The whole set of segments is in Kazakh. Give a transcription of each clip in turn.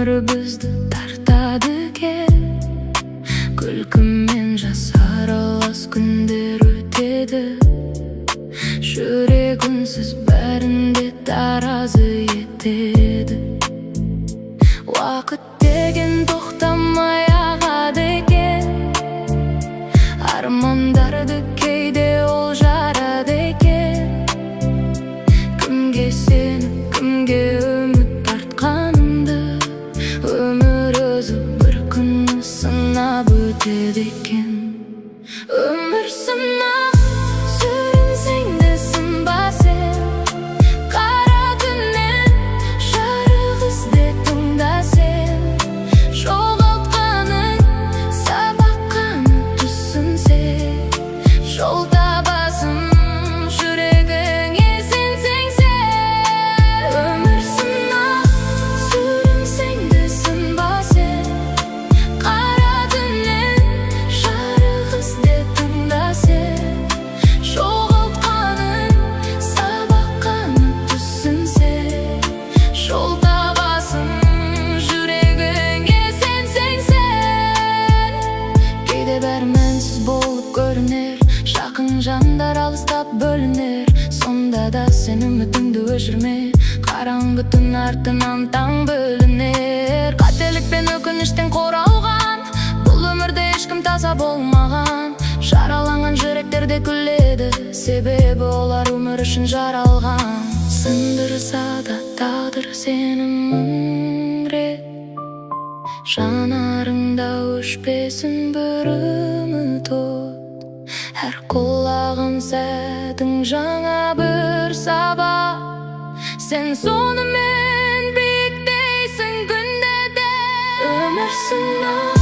Ömrümüzді тартады кен, күлкімен жас аралас күндер өтеді. Жүрек үнсіз бәрінде таразы етеді. Уақыт деген тоқтамай ағады екен, армандарды кейде ол жарады екен. Кімге сеніп, кімге үміт артқанымды өмір өзі бір күні сынап өтеді екен. Өмір сынақ, сүрінсең де сынба сен. Қара түннен жарық ізде тыңда сен. Жоғалтқаның сабақ қана түссін сен. Жол табасың жүрегіңе сенсең сен. Өмір сынақ, сүрінсең де сынба сен. Қара түннен жарық ізде тыңда сен. Жоғалтқаның сабақ қана түссін сен. Жол табасың жүрегіңе сенсең сен. Кейде бәрі мәнсіз болып көрінер, жақын жандар алыстап бөлінер. Сонда да сен үмітіңді өшірме, қараңғы түн артынан таң бөлінер. Қателік пен өкініштен қоралған бұл өмірде ешкім таза болмаған. Жараланған жүректерде күледі, себебі олар өмір үшін жаралған. Сындырса да тағдыр сені мың рет, жанарыңда өшпесін бір үміт от. Әр құлаған сәтің жаңа бір сабақ, сен сонымен биіктейсің күнде де. Өмір сынақ,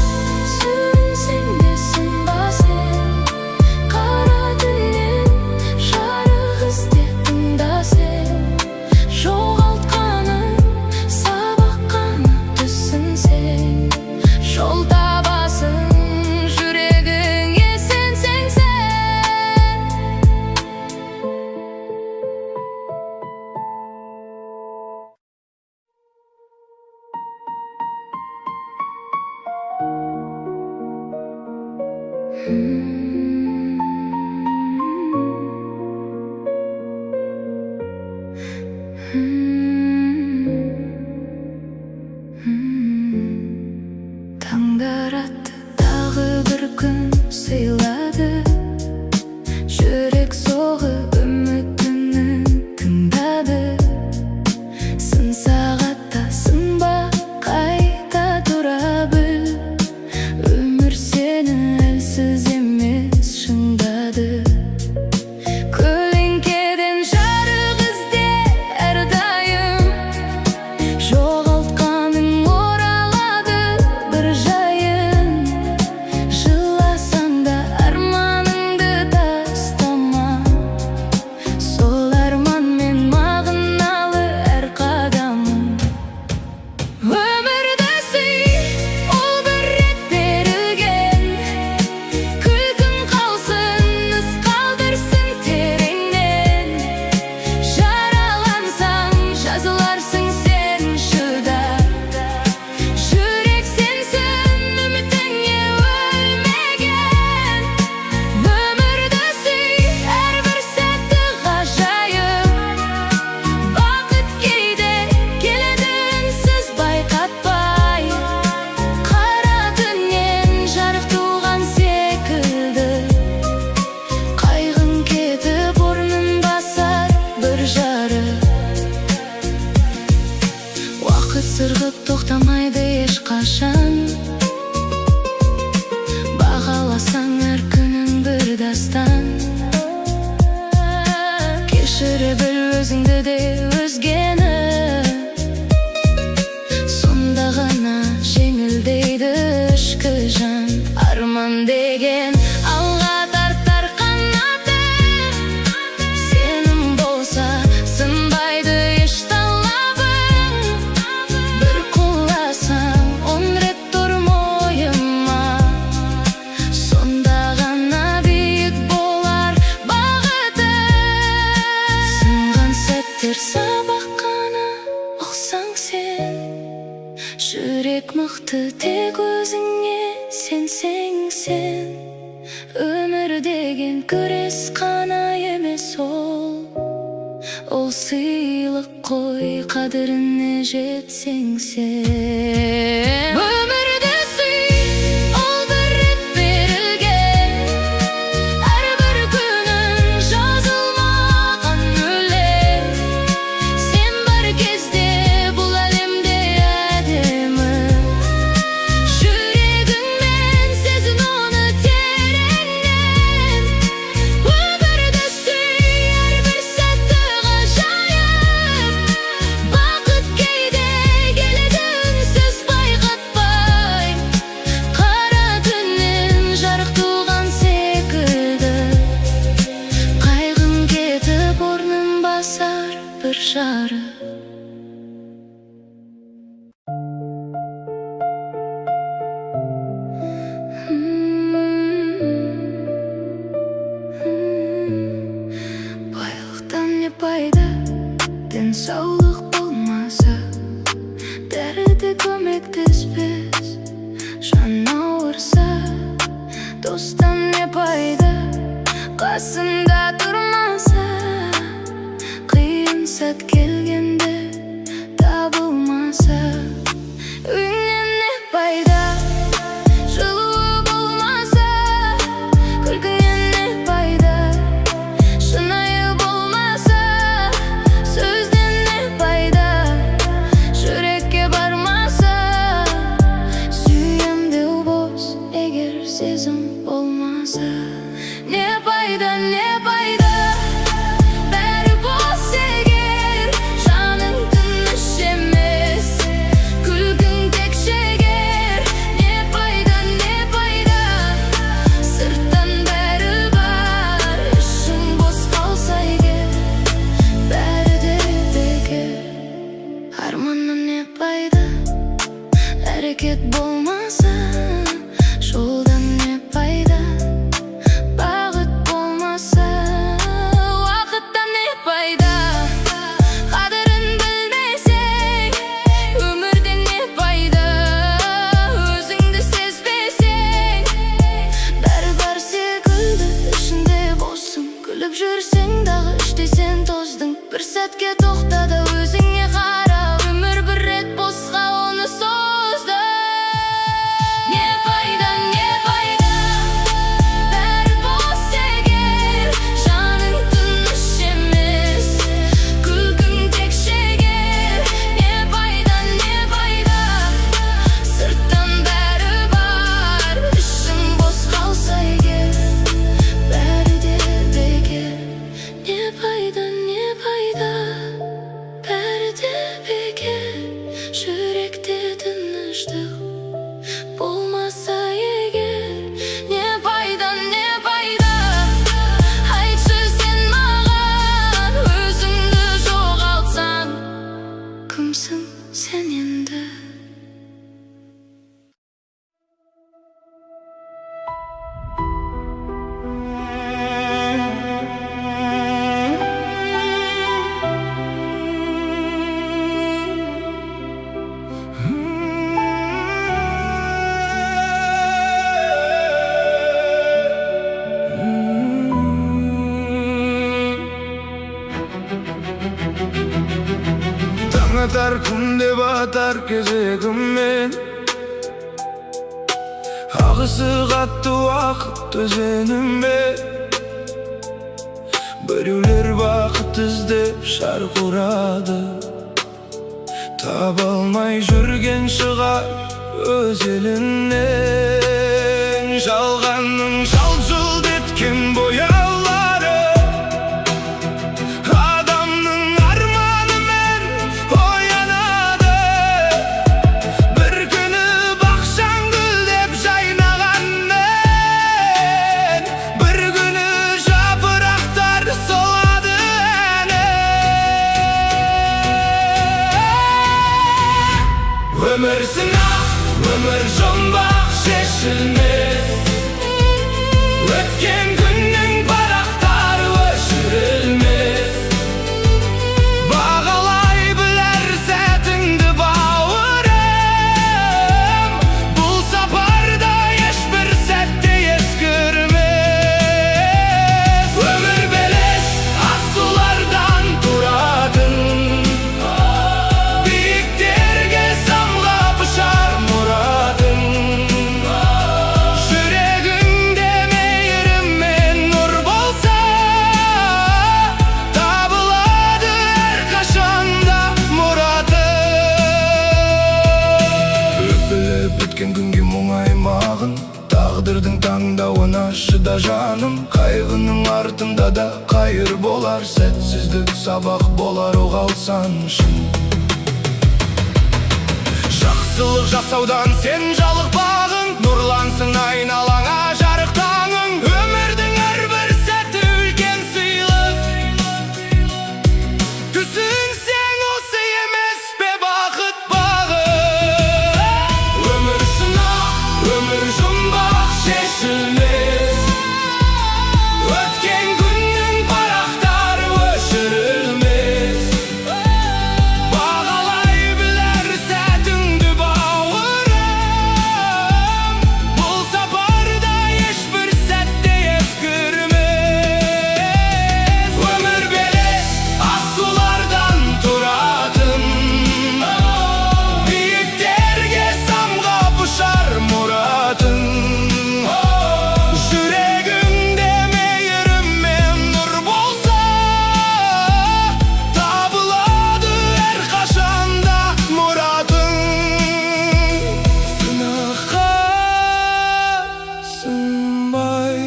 сүрінсең де сынба сен. Қара түннен жарық ізде тыңда сен. Жоғалтқаның сабақ қана түссін сен. Жол табасың жүрегіңе сенсең сен. Таңдар атты тағы бір күн сыйлады. Жүрек соғып үмітінің тыңдады. Сын сағатта сынба, қайта тұра біл. Өмір сені әлсіз емес шыңдады. Көлеңкеден жарық ізде әрдайым. Жоғалтқаның оралады бір жайын. Жыласаң да арманыңды тастама. Сол арманмен мағыналы әр қадамың. Өмірді сүй, ол бір рет берілген. Күлкің қалсын, із қалдырсын тереңнен. Жаралансаң жазыларсың сен шыдап. Жүрек сенсің, үмітіңе өлмеген. Өмірді сүй, әрбір сәтті ғажайып. Бақыт кейде келеді үнсіз байқатпай. Қара түннен жарық туған секілді. Қайғың кетіп орнын басар бір жарық. Уақыт сырғып тоқтамайды ешқашан. Бағаласаң әр күнің бір дастан. Кешіре біл өзіңді де өзгені. Сонда ғана жеңілдейді ішкі жан. Арман деген алға тартар қанаты. Сенім болса сынбайды еш талабың. Бір құласаң 10 рет тұр Жүрек мықты тек өзіңе сенсең сен. Өмір деген күрес қана емес ол сыйлық қой, қадіріне жетсең сен. Өмірді сүй, ол бір рет берілген, әрбір күнің жазылмаған өлең. Сен бар кезде бұл әлемде әдемі, жүрегіңмен сезін оны тереңнен. Өмірді сүй, әрбір сәтті ғажайып, бақыт кейде келеді үнсіз байқатпай. Қара түннен жарық туған секілді, қайғың кетіп орнын басар бір жарық. Байлықтан не пайда, денсаулық болмаса, бәрі де көмектеспес. Жан ауырса, достан не пайда, қасында тұрмаса. Қиын сәт келгенде табылмаса, үйіңнен не пайда, жылуы болмаса. Күлкіңнен не пайда, шынайы болмаса. Сөзден не пайда, жүрекке бармаса. Сүйем деу бос, егер сезім болмаса. Не пайда, не пайда, бәрі бос егер жаның тыныш емес, күлкің тек шегер. Не пайда, сырттан бәрі бар, ішің бос қалса егер, бәрі де бекер. Арманнан не пайда, әрекет болмаса. Жолдан не пайда, бағыт болмаса. Уақыттан не пайда, қадірін білмесең. Өмірден не пайда, өзіңді сезбесең. Бәрі бар секілді, ішінде босың. Күліп жүрсең дағы, іштей сен тоздың. Бір сәтке тоқта да өзіңе қара, өмір бір рет босқа оны созды. Не пайда, бәрі бос егер жаның тыныш емес, күлкің тек шегер. Не пайда, сырттан бәрі бар, ішің бос қалса егер, бәрі де бекер. Не пайда, бәрі де бекер. Жүректе тыныштық болмаса егер. Не пайда, айтшы сен маған, өзіңді жоғалтсаң, кімсің сен енді? Таң атар, күнде батар кезегіммен, ағысы қатты уақыт өзеніме. Біреулер бақыт іздеп шарқ ұрады, таба алмай жүрген шығар өз елінен. Жалғанның жалт-жұлт еткен бояулары, адамның арманымен оянады. Бір күні бақшаң гүлдеп жайнағанмен, бір күні жапырақтар солады әні. Өмір сынақ, өмір жұмбақ, шешілмес. Өткен күннің парақтары өшірілмес. Бағалай білер сәтіңді бауырым. Ötken günge muңaymagın, tağdırdın tаңдауына шыда жаным. Кайгынын артында да кайыр болар, сәтсіздік сабақ болар оғалсан шын. Жақсылық жасаудан сен жалықпағың, нұрлансын айналаңа жарық таңың. Өмірдің әрбір сәті үлкен сыйлық, түсінсең осы емес пе бақыт бағы. Өмір сынақ, өмір жұмбақ, шешілмес. Өткен күннің парақтары өшірілмес. Бағалай білер сәтіңді бауырым, бұл сапарда ешбір сәтте ескірмес. Өмір белес асулардан тұратын, биіктерге самғап ұшар мұратың. Жүрегіңде мейірім мен нұр болса, табылады әрқашанда мұратың. Сынаққа сынбай,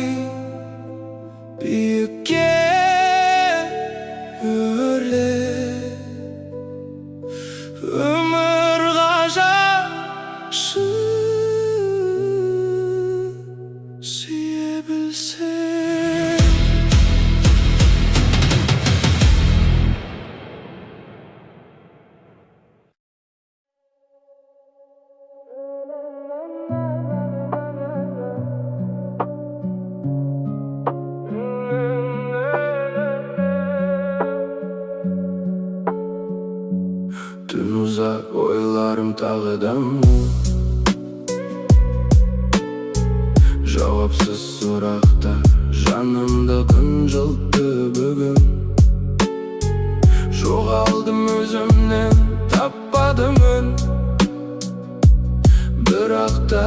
биікке өрле. Өмір ғажап, шын сүйе білсең. Tüm uzak oylarım tağıdan, cevapsız soraklar janımda kınjıltı bugün. Жоғалдым өзімнен, таппадым үн, бірақ та